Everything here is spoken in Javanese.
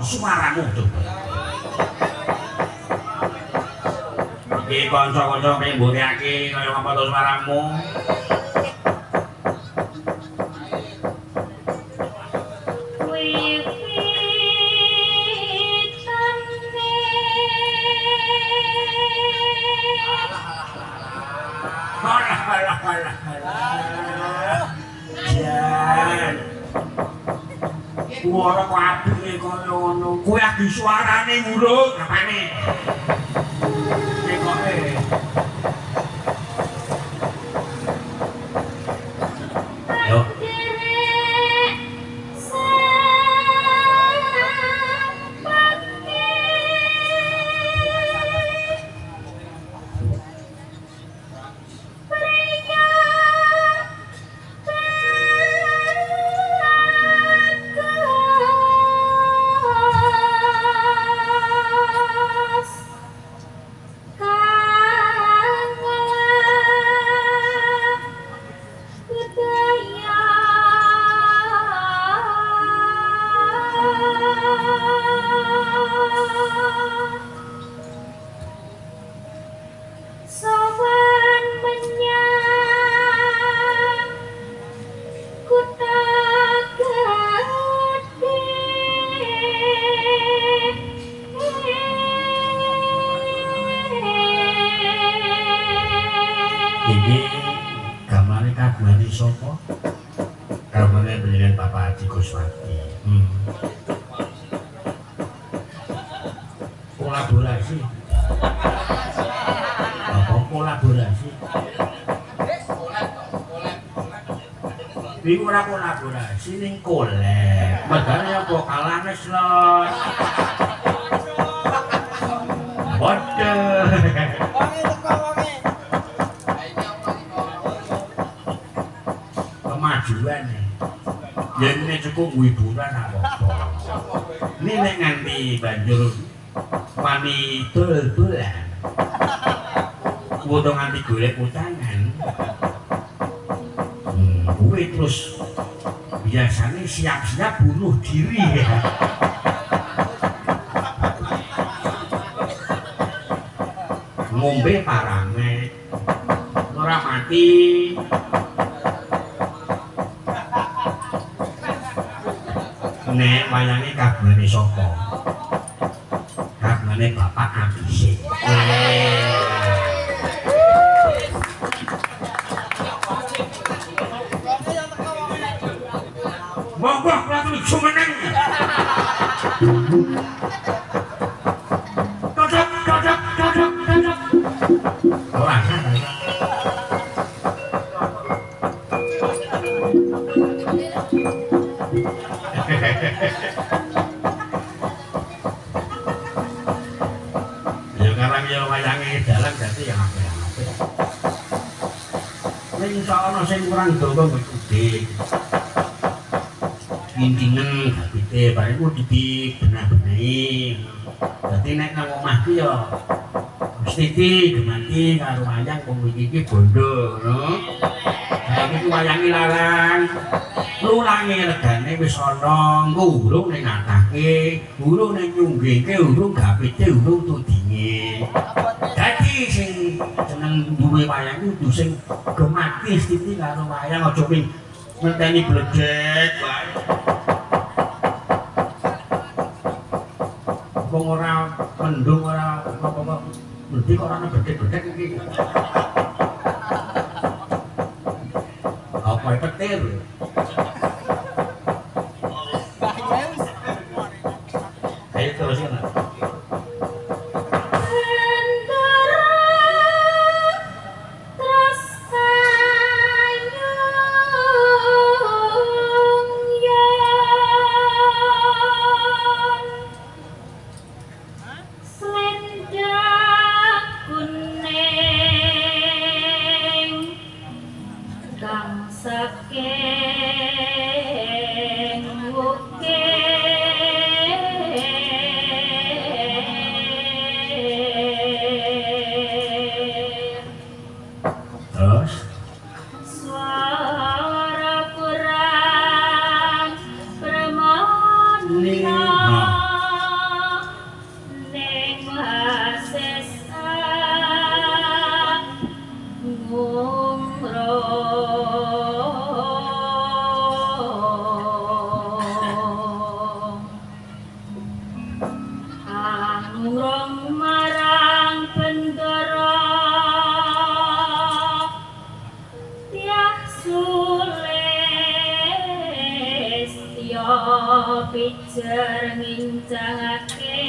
suaramu coba. Iki kanca-kanca pemboreake kaya apa to suaramu? Suara kok adune kaya ngono. Kuwi adi suarane ngurung apane? Tekoke. Yo. Sapa? Kamane penjenengan Bapak Haji Guswati. Kolaborasi. Apa kolaborasi? Iki ora kolaborasi ning kolek. Medane apa kalanes lho. Waduh. Kemajuan yen nek cukup hiburan apa ini nek nganti banjur wani dol-dolan kudu nganti golek utangan kuwi terus biasanya siap-siap bunuh diri ya ngombe parame ora mati. Nek wayange kagungane sapa? Kagungane Bapak Abise. Monggo kula tuju meneng. Cocok. Ora ana. Ya karang ya wayange dalan dadi ya apik-apik. Ning iso ana sing kurang dawa ngikuti. Pintingen habite bare ku dibenah-benahi. Dadi nek nang omah ki ya mesti gemanti karo wayang wong iki bondo ngono. Saiki wayange larang. Lulange regane wis ana, ngurung ning atake, urung ning nyunggihke, urung gapite, urung tudinge. Dadi sing seneng duwe wayang kudu sing gemati sithik karo wayang aja ping ngenteni bledek wae. Wong ora mendung ora apa-apa. Mesti kok ora ana bedek-bedek iki. Apa petir? Ayo terusin lah. Saking ngrong marang bendara Tiah Sulistya pijer ngincangake